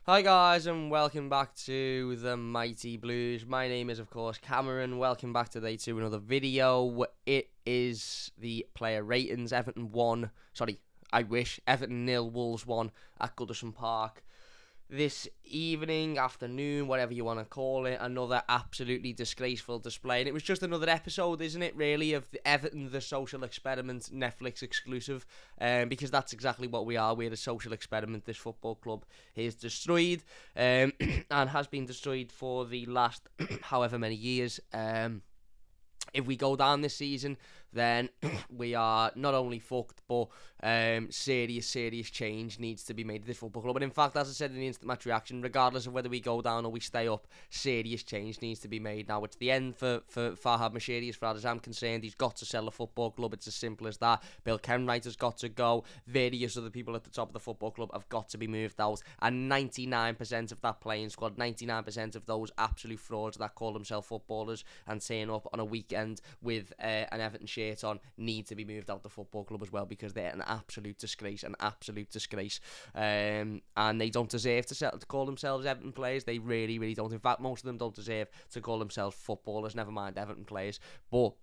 Hi guys and welcome back to the Mighty Blues. My name is of course Cameron. Welcome back today to another video. It is the player ratings. Everton 0, Wolves 1 at Goodison Park. This evening, afternoon, whatever you want to call it, another absolutely disgraceful display. And it was just another episode, isn't it, really, of the Everton, the social experiment, Netflix exclusive. Because that's exactly what we are. We're a social experiment. This football club is destroyed and has been destroyed for the last however many years. If we go down this season, then we are not only fucked, but serious change needs to be made to this football club. But in fact, as I said in the instant match reaction, regardless of whether we go down or we stay up, serious change needs to be made. Now, it's the end for Farhad Moshiri, as far as I'm concerned. He's got to sell the football club. It's as simple as that. Bill Kenwright has got to go. Various other people at the top of the football club have got to be moved out. And 99% of that playing squad, 99% of those absolute frauds that call themselves footballers and turn up on a weekend with an Everton shirt on, need to be moved out the football club as well, because they're an absolute disgrace, and they don't deserve to call themselves Everton players. They really don't. In fact, most of them don't deserve to call themselves footballers, never mind Everton players. But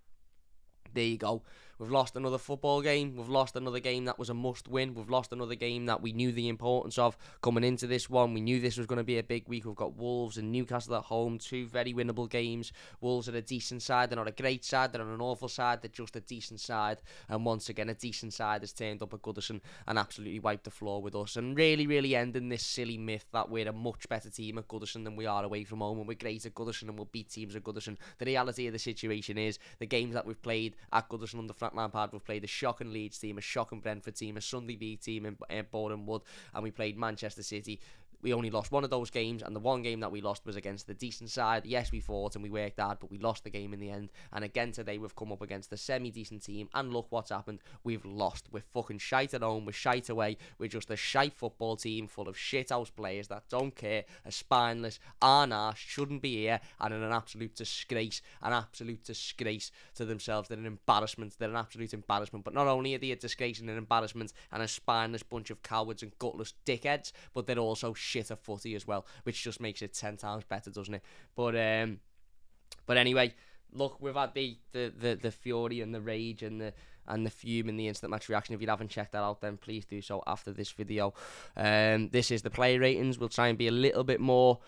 there you go. We've lost another football game. We've lost another game that was a must-win. We've lost another game that we knew the importance of coming into this one. We knew this was going to be a big week. We've got Wolves and Newcastle at home, two very winnable games. Wolves are a decent side. They're not a great side. They're not an awful side. They're just a decent side. And once again, a decent side has turned up at Goodison and absolutely wiped the floor with us. And really ending this silly myth that we're a much better team at Goodison than we are away from home, and we're great at Goodison and we'll beat teams at Goodison. The reality of the situation is the games that we've played at Goodison under Frank Lampard, we've played a shocking Leeds team, a shocking Brentford team, a Sunday League team in Boreham Wood, and we played Manchester City. We only lost one of those games, and the one game that we lost was against the decent side. Yes, we fought and we worked hard, but we lost the game in the end. And again today, we've come up against a semi-decent team, and look what's happened. We've lost. We're fucking shite at home. We're shite away. We're just a shite football team full of shithouse players that don't care, are spineless, aren't arse, shouldn't be here, and are an absolute disgrace to themselves. They're an embarrassment. They're an absolute embarrassment. But not only are they a disgrace and an embarrassment and a spineless bunch of cowards and gutless dickheads, but they're also shit at footy as well, which just makes it 10 times better, doesn't it? But anyway, look, we've had the fury and the rage and the fume in the instant match reaction. If you haven't checked that out, then please do so after this video. This is the player ratings. We'll try and be a little bit more,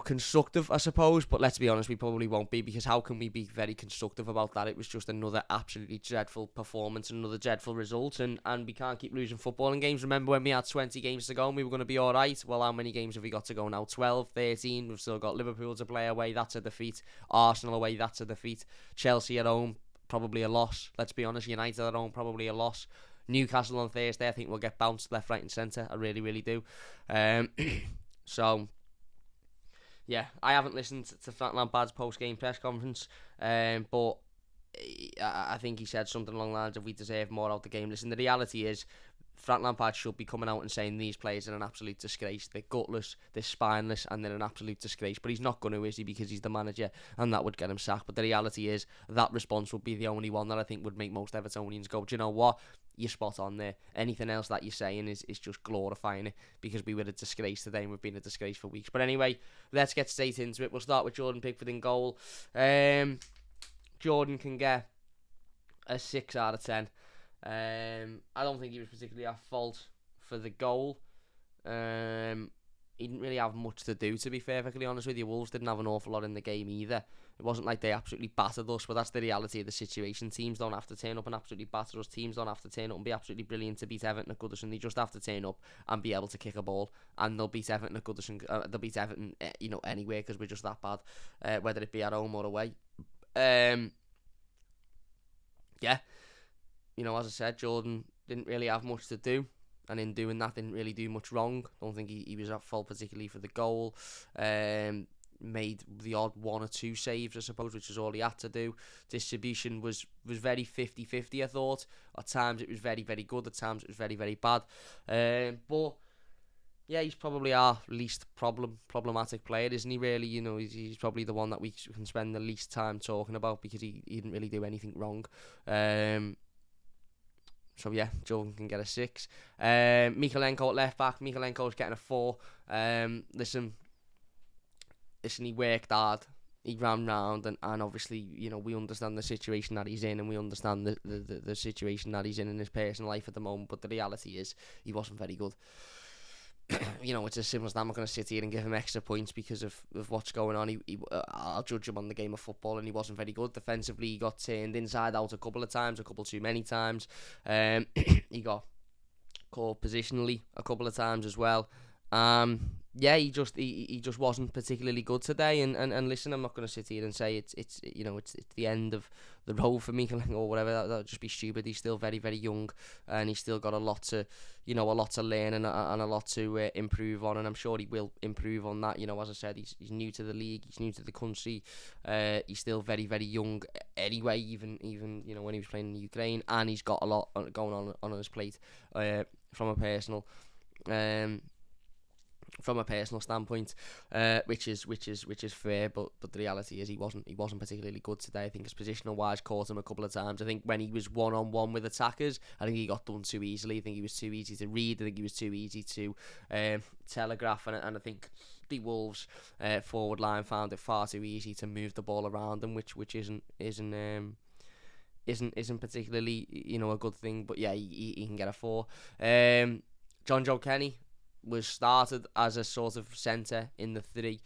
constructive, I suppose, but let's be honest, we probably won't be, because how can we be very constructive about that? It was just another absolutely dreadful performance, another dreadful result, and we can't keep losing footballing games. Remember when we had 20 games to go and we were going to be alright? Well, how many games have we got to go now? 12, 13, we've still got Liverpool to play away, that's a defeat. Arsenal away, that's a defeat. Chelsea at home, probably a loss, let's be honest. United at home, probably a loss. Newcastle on Thursday, I think we'll get bounced left, right and centre. I really do. So yeah, I haven't listened to Frank Lampard's post-game press conference, but I think he said something along the lines of, we deserve more out the game. Listen, the reality is, Frank Lampard should be coming out and saying these players are an absolute disgrace. They're gutless, they're spineless, and they're an absolute disgrace. But he's not going to, is he? Because he's the manager, and that would get him sacked. But the reality is, that response would be the only one that I think would make most Evertonians go, do you know what? You're spot on there. Anything else that you're saying is just glorifying it, because we were a disgrace today and we've been a disgrace for weeks. But anyway, let's get straight into it. We'll start with Jordan Pickford in goal. Jordan can get a 6 out of 10. I don't think he was particularly at fault for the goal. He didn't really have much to do, to be perfectly honest with you. Wolves didn't have an awful lot in the game either. It wasn't like they absolutely battered us, but that's the reality of the situation. Teams don't have to turn up and absolutely batter us. Teams don't have to turn up and be absolutely brilliant to beat Everton at Goodison. They just have to turn up and be able to kick a ball, and they'll beat Everton at Goodison. They'll beat Everton, anywhere, because we're just that bad, whether it be at home or away. Yeah. As I said, Jordan didn't really have much to do, and in doing that, didn't really do much wrong. Don't think he was at fault particularly for the goal. Made the odd 1 or 2 saves, I suppose, which is all he had to do. Distribution was very 50-50, I thought. At times it was very good, at times it was very bad. But yeah, he's probably our least problematic player, isn't he, really? He's probably the one that we can spend the least time talking about, because he didn't really do anything wrong. So yeah, Jordan can get a 6. Mikalenko at left back. Mikalenko's getting a 4. Listen, he worked hard. He ran round, and obviously, we understand the situation that he's in, and we understand the situation that he's in his personal life at the moment. But the reality is, he wasn't very good. It's as simple as that. I'm not going to sit here and give him extra points because of what's going on. I'll judge him on the game of football, and he wasn't very good. Defensively, he got turned inside out a couple of times, a couple too many times. He got caught positionally a couple of times as well. He just wasn't particularly good today. And listen, I'm not going to sit here and say it's the end of the road for me or whatever. That would just be stupid. He's still very, very young, and he's still got a lot to learn and a lot to improve on. And I'm sure he will improve on that. As I said, he's new to the league, he's new to the country. He's still very, very young anyway. Even when he was playing in Ukraine, and he's got a lot going on his plate from a personal. From a personal standpoint, which is fair, but the reality is he wasn't particularly good today. I think his positional wise caught him a couple of times. I think when he was 1-on-1 with attackers, I think he got done too easily. I think he was too easy to read. I think he was too easy to telegraph, and I think the Wolves forward line found it far too easy to move the ball around them, which isn't particularly a good thing. But yeah, he can get a 4. John Joe Kenny was started as a sort of centre in the 3,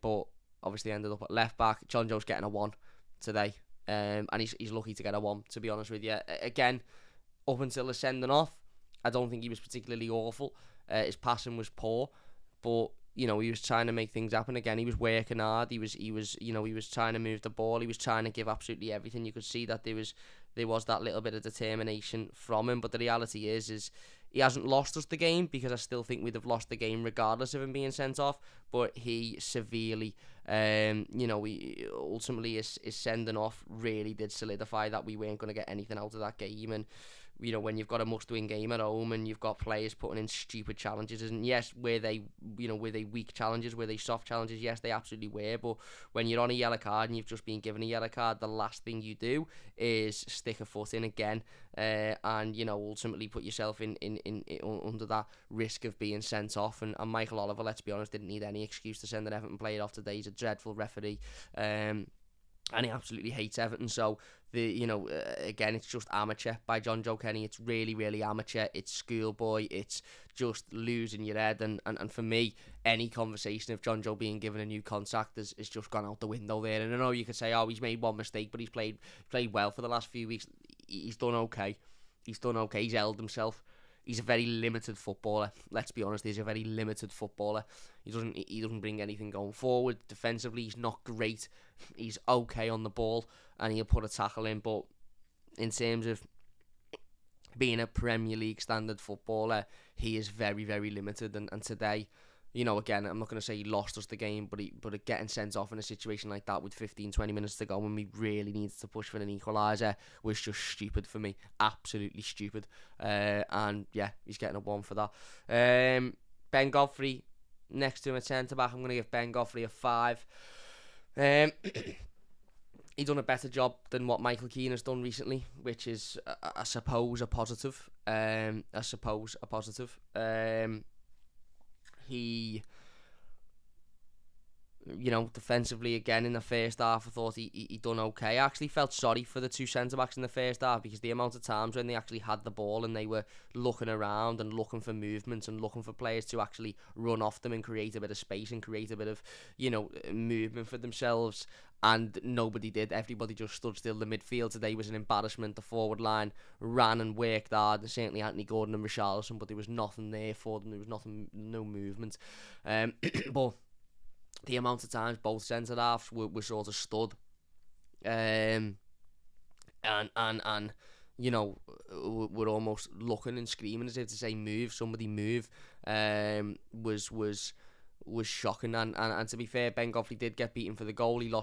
but obviously ended up at left back. John Joe's getting a 1 today, and he's lucky to get a 1, to be honest with you. Again, up until the sending off, I don't think he was particularly awful. His passing was poor, but he was trying to make things happen again. He was working hard. He was trying to move the ball. He was trying to give absolutely everything. You could see that there was that little bit of determination from him. But the reality is he hasn't lost us the game, because I still think we'd have lost the game regardless of him being sent off. But he severely, ultimately his sending off really did solidify that we weren't going to get anything out of that game. And when you've got a must-win game at home and you've got players putting in stupid challenges, and yes, were they weak challenges, were they soft challenges? Yes, they absolutely were. But when you're on a yellow card and you've just been given a yellow card, the last thing you do is stick a foot in again, and ultimately put yourself in under that risk of being sent off. And Michael Oliver, let's be honest, didn't need any excuse to send an Everton player off today. He's a dreadful referee. And he absolutely hates Everton. So again, it's just amateur by John Joe Kenny. It's really, really amateur. It's schoolboy. It's just losing your head. And for me, any conversation of John Joe being given a new contract has just gone out the window there. And I know you could say, he's made one mistake, but he's played well for the last few weeks. He's done okay. He's held himself. He's a very limited footballer. Let's be honest, he's a very limited footballer. He doesn't bring anything going forward. Defensively, he's not great. He's okay on the ball, and he'll put a tackle in. But in terms of being a Premier League standard footballer, he is very, very limited. And today, again, I'm not going to say he lost us the game, but getting sent off in a situation like that with 15-20 minutes to go when we really needed to push for an equaliser was just stupid for me. Absolutely stupid. And yeah, he's getting a 1 for that. Ben Godfrey, next to him at centre-back, I'm going to give Ben Godfrey a 5. He done a better job than what Michael Keane has done recently, which is, I suppose, a positive. He, defensively again in the first half, I thought he done okay. I actually felt sorry for the two centre-backs in the first half, because the amount of times when they actually had the ball and they were looking around and looking for movements and looking for players to actually run off them and create a bit of space and create a bit of, movement for themselves, and nobody did. Everybody just stood still. The midfield today was an embarrassment. The forward line ran and worked hard, and certainly Anthony Gordon and Richarlison, but there was nothing there for them. There was no movement. But the amount of times both centre halves were sort of stood, and we're almost looking and screaming as if to say, "Move, somebody move," was shocking. And to be fair, Ben Godfrey did get beaten for the goal. He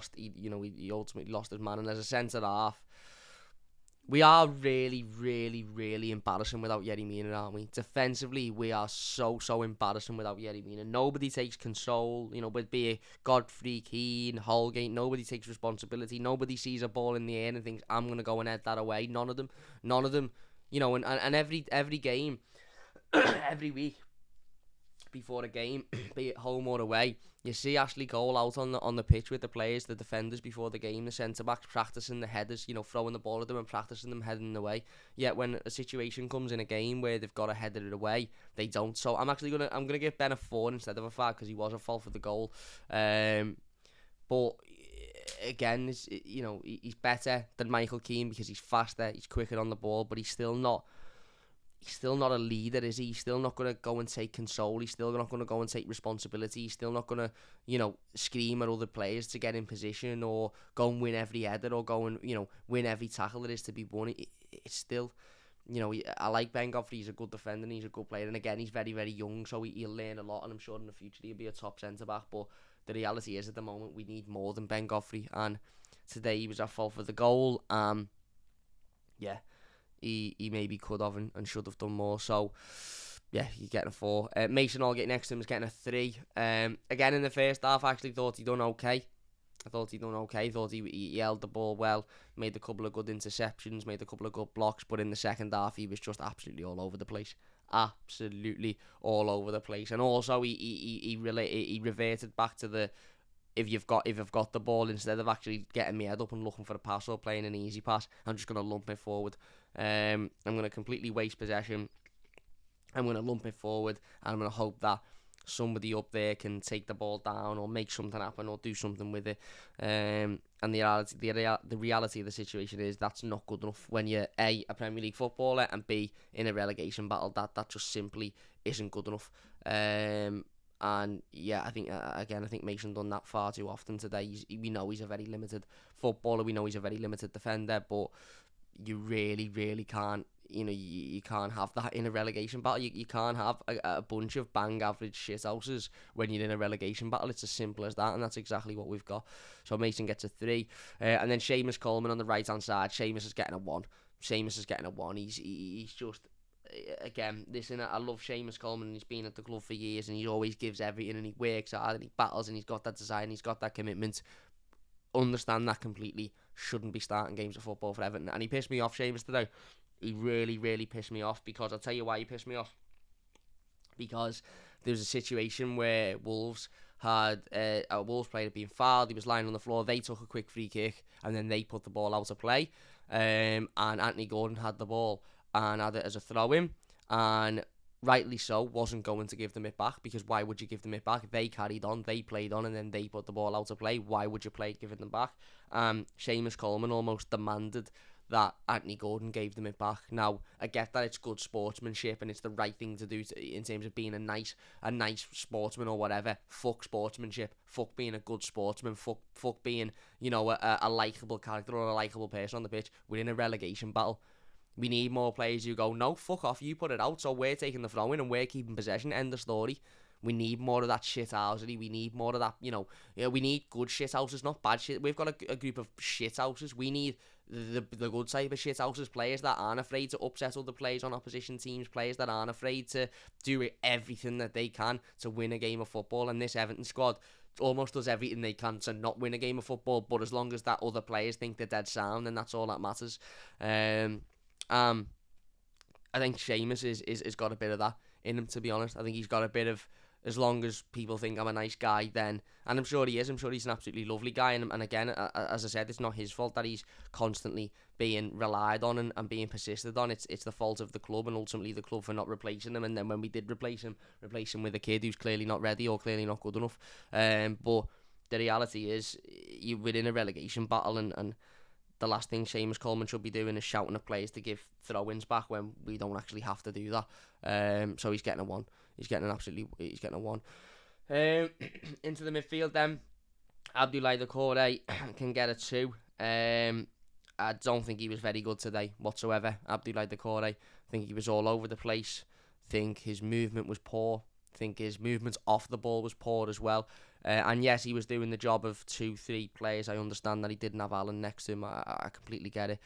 ultimately lost his man. And as a centre half, we are really, really, really embarrassing without Yerry Mina, aren't we? Defensively, we are so embarrassing without Yerry Mina. Nobody takes control, be it Godfrey, Keane, Holgate, nobody takes responsibility. Nobody sees a ball in the air and thinks, I'm going to go and head that away. None of them. You know, and every game, every week before a game, be it home or away, you see Ashley Cole out on the pitch with the players, the defenders before the game, the centre backs practicing the headers, you know, throwing the ball at them and practicing them heading away. Yet when a situation comes in a game where they've got to head it away, they don't. So I'm gonna give Ben a 4 instead of a 5 because he was at fault for the goal. But again, you know, he's better than Michael Keane because he's faster, he's quicker on the ball, but he's still not a leader, is he? He's still not going to go and take control. He's still not going to go and take responsibility. He's still not going to, you know, scream at other players to get in position or go and win every header or go and, you know, win every tackle that is to be won. It's still, you know, I like Ben Godfrey. He's a good defender and he's a good player. And again, he's very, very young, so he'll learn a lot. And I'm sure in the future he'll be a top centre-back. But the reality is at the moment we need more than Ben Godfrey. And today he was at fault for the goal. Yeah. He maybe could have and should have done more. So, yeah, you're getting a 4. Mason Allgate next to him is getting a 3. Again, in the first half, I actually thought he done okay. I thought he held the ball well, made a couple of good interceptions, made a couple of good blocks. But in the second half, he was just absolutely all over the place. Absolutely all over the place. And also, he reverted back to the... If you've got the ball, instead of actually getting my head up and looking for a pass or playing an easy pass, I'm just going to lump it forward. I'm going to completely waste possession. I'm going to lump it forward, and I'm going to hope that somebody up there can take the ball down or make something happen or do something with it. And the reality of the situation is that's not good enough when you're A, a Premier League footballer, and B, in a relegation battle. That just simply isn't good enough. And yeah, I think Mason done that far too often today. We know he's a very limited footballer. We know he's a very limited defender, but you really, really can't. You know, you can't have that in a relegation battle. You can't have a bunch of bang average shithouses when you're in a relegation battle. It's as simple as that, and that's exactly what we've got. So Mason gets a 3, and then Sheamus Coleman on the right hand side. Sheamus is getting a 1. He's just. Again, listen, I love Sheamus Coleman, and he's been at the club for years, and he always gives everything, and he works hard, and he battles, and he's got that desire, and he's got that commitment. Understand that completely. Shouldn't be starting games of football for Everton, and he pissed me off, Sheamus, today. He really, really pissed me off, because I'll tell you why he pissed me off. Because there was a situation where Wolves had a Wolves player being fouled. He was lying on the floor. They took a quick free kick, and then they put the ball out of play. And Anthony Gordon had the ball and had it as a throw-in, and rightly so, wasn't going to give them it back, because why would you give them it back? They carried on, they played on, and then they put the ball out of play. Why would you play giving them back? Sheamus Coleman almost demanded that Anthony Gordon gave them it back. Now, I get that it's good sportsmanship and it's the right thing to do in terms of being a nice sportsman or whatever. Fuck sportsmanship. Fuck being a good sportsman. Fuck being, you know, a likeable character or a likeable person on the pitch. We're in a relegation battle. We need more players who go, no, fuck off, you put it out, so we're taking the throw in and we're keeping possession. End of story. We need more of that shithousery. We need more of that, you know, we need good shithouses, not bad shit. We've got a group of shithouses. We need the good type of shithouses, players that aren't afraid to upset other players on opposition teams, players that aren't afraid to do everything that they can to win a game of football. And this Everton squad almost does everything they can to not win a game of football, but as long as that other players think they're dead sound, then that's all that matters. I think Sheamus is got a bit of that in him, to be honest. I think he's got a bit of, as long as people think I'm a nice guy, then, and I'm sure he is, I'm sure he's an absolutely lovely guy, and again, as I said, it's not his fault that he's constantly being relied on and being persisted on. It's the fault of the club, and ultimately the club for not replacing him, and then when we did replace him with a kid who's clearly not ready or clearly not good enough. But the reality is, we're in a relegation battle, and the last thing Sheamus Coleman should be doing is shouting at players to give throw-ins back when we don't actually have to do that. So he's getting a 1. He's getting a 1. Into the midfield then, Abdoulaye Doucouré can get a 2. I don't think he was very good today whatsoever. Abdoulaye Doucouré, I think he was all over the place. I think his movement was poor. I think his movement off the ball was poor as well. And yes, he was doing the job of 2-3 players. I understand that he didn't have Alan next to him. I completely get it.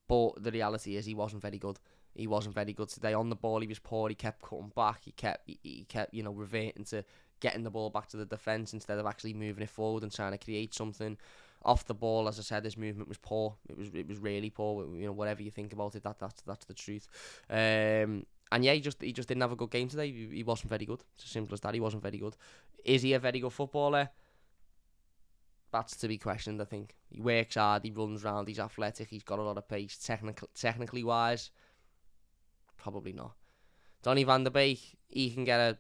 But the reality is he wasn't very good. He wasn't very good today. On the ball, he was poor. He kept cutting back. He kept you know, reverting to getting the ball back to the defence instead of actually moving it forward and trying to create something. Off the ball, as I said, his movement was poor. It was really poor. You know, whatever you think about it, that's the truth. And yeah, he just didn't have a good game today. He wasn't very good. It's as simple as that. He wasn't very good. Is he a very good footballer? That's to be questioned, I think. He works hard, he runs around, he's athletic, he's got a lot of pace. Technically wise, probably not. Donnie Van Der Beek, he can get a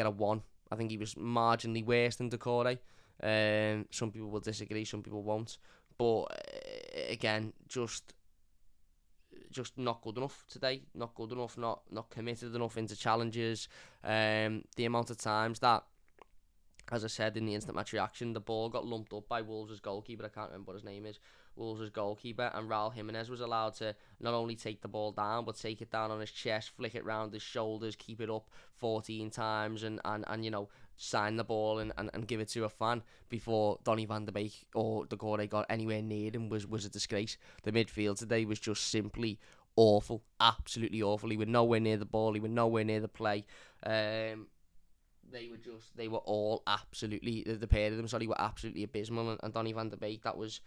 1. I think he was marginally worse than Decore. Some people will disagree, some people won't. But again, just not good enough today. Not good enough, not committed enough into challenges. The amount of times that, as I said in the instant match reaction, the ball got lumped up by Wolves' goalkeeper. I can't remember what his name is. Wolves' goalkeeper, and Raul Jimenez was allowed to not only take the ball down, but take it down on his chest, flick it round his shoulders, keep it up 14 times, and you know, sign the ball and give it to a fan before Donnie Van Der Beek or Decore got anywhere near him was a disgrace. The midfield today was just simply awful, absolutely awful. He was nowhere near the ball, he was nowhere near the play. They were all absolutely, the pair of them, were absolutely abysmal. And Donnie Van Der Beek, that was,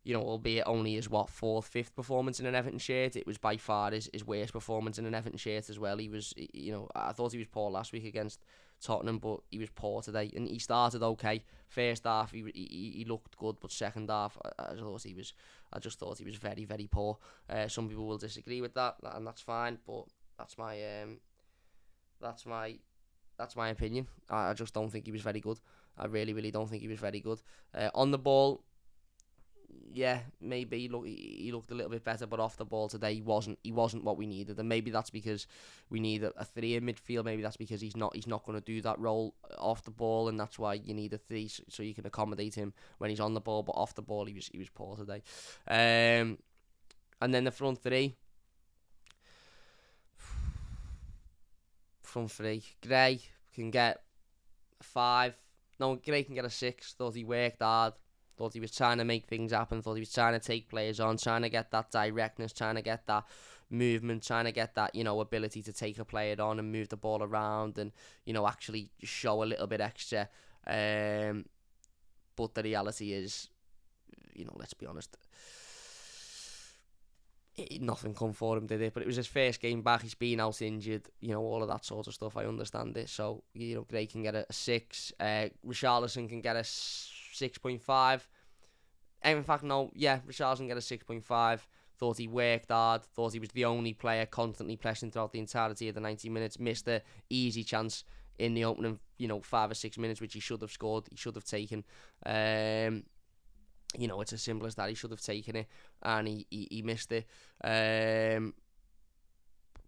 you know, albeit only his, 4th, 5th performance in an Everton shirt, it was by far his worst performance in an Everton shirt as well. He was, you know, I thought he was poor last week against Tottenham, but he was poor today. And he started okay. First half, he looked good, but second half, I just thought he was very, very poor. Some people will disagree with that, and that's fine, but that's my opinion. I just don't think he was very good. I really, really don't think he was very good. On the ball, yeah, maybe he looked a little bit better, but off the ball today, he wasn't what we needed. And maybe that's because we need a 3 in midfield. Maybe that's because he's not going to do that role off the ball, and that's why you need a 3 so you can accommodate him when he's on the ball. But off the ball, he was poor today. And then the front 3. Gray can get a 5. No, Gray can get a 6. Thought he worked hard. Thought he was trying to make things happen. Thought he was trying to take players on, trying to get that directness, trying to get that movement, trying to get that, you know, ability to take a player on and move the ball around and, you know, actually show a little bit extra. But the reality is, you know, let's be honest, nothing come for him, did it? But it was his first game back. He's been out injured, you know, all of that sort of stuff. I understand it. So, you know, Gray can get a 6. Richarlison can get a 6.5. In fact, no, yeah, Richarlison can get a 6.5. Thought he worked hard. Thought he was the only player constantly pressing throughout the entirety of the 90 minutes. Missed the easy chance in the opening, you know, 5 or 6 minutes, which he should have scored. He should have taken. You know, it's as simple as that. He should have taken it, and he missed it.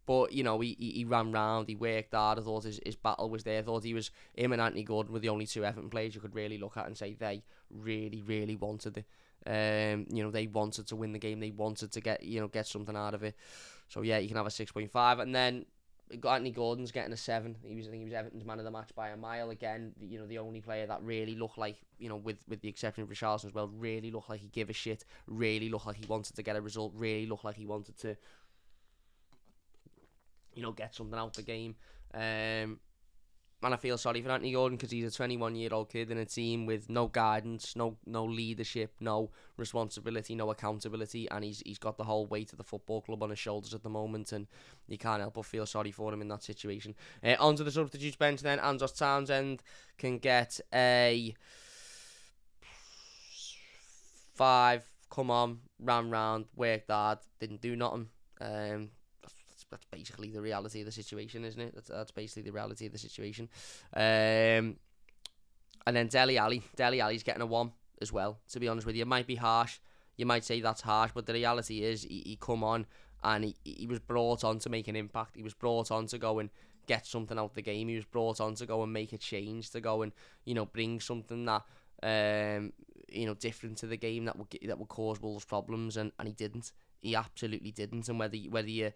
But, you know, he ran round, he worked hard. I thought his battle was there. I thought him and Anthony Gordon were the only 2 Everton players you could really look at and say they really, really wanted it. You know, they wanted to win the game. They wanted to get something out of it. So, yeah, you can have a 6.5. And then Anthony Gordon's getting a 7. I think he was Everton's man of the match by a mile. Again, you know, the only player that really looked like, you know, with the exception of Richarlison as well, really looked like he gave a shit, really looked like he wanted to get a result, really looked like he wanted to, you know, get something out of the game. And I feel sorry for Anthony Gordon because he's a 21-year-old kid in a team with no guidance, no leadership, no responsibility, no accountability, and he's got the whole weight of the football club on his shoulders at the moment, and you can't help but feel sorry for him in that situation. Onto the substitutes bench then. Andros Townsend can get a 5. Come on, ran round, worked hard, didn't do nothing. That's basically the reality of the situation, isn't it? That's basically the reality of the situation. And then Dele Alli's getting a 1 as well, to be honest with you. It might be harsh. You might say that's harsh, but the reality is he come on and he was brought on to make an impact. He was brought on to go and get something out of the game. He was brought on to go and make a change, to go and, you know, bring something that, you know, different to the game that would cause Wolves problems, and he didn't. He absolutely didn't. And whether you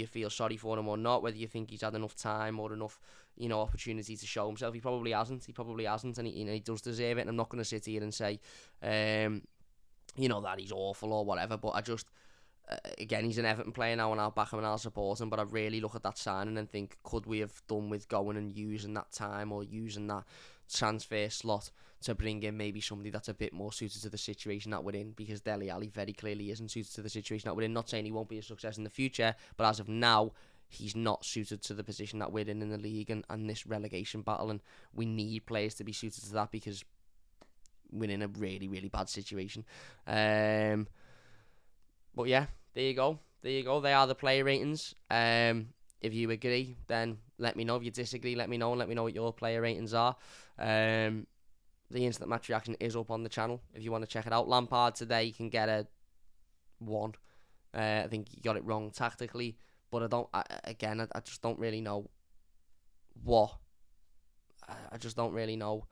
feel sorry for him or not, whether you think he's had enough time or enough, you know, opportunity to show himself, he probably hasn't, and he does deserve it. And I'm not going to sit here and say, you know, that he's awful or whatever, but I just, again, he's an Everton player now, and I'll back him and I'll support him, but I really look at that signing and think, could we have done with going and using that time or using transfer slot to bring in maybe somebody that's a bit more suited to the situation that we're in, because Dele Alli very clearly isn't suited to the situation that we're in. Not saying he won't be a success in the future, but as of now, he's not suited to the position that we're in the league and this relegation battle, and we need players to be suited to that because we're in a really, really bad situation. But yeah, there you go. They are the player ratings. If you agree, then let me know. If you disagree, let me know, and let me know what your player ratings are. The instant match reaction is up on the channel if you want to check it out. Lampard today, you can get a 1. I think he got it wrong tactically, but I just don't really know what. I just don't really know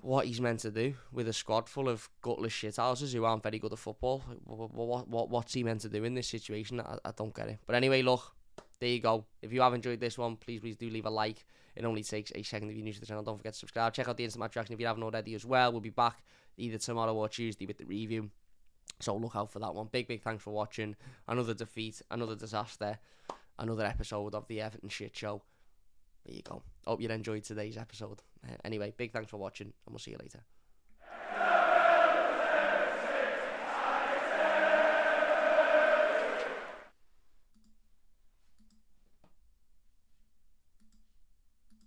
what he's meant to do with a squad full of gutless shithouses who aren't very good at football. What's he meant to do in this situation? I don't get it. But anyway, look, there you go. If you have enjoyed this one, please do leave a like. It only takes a second if you're new to the channel. Don't forget to subscribe. Check out the instant match reaction if you haven't already as well. We'll be back either tomorrow or Tuesday with the review, so look out for that one. Big thanks for watching. Another defeat, another disaster, another episode of the Everton shit show. There you go. Hope you enjoyed today's episode. Anyway, big thanks for watching, and we'll see you later.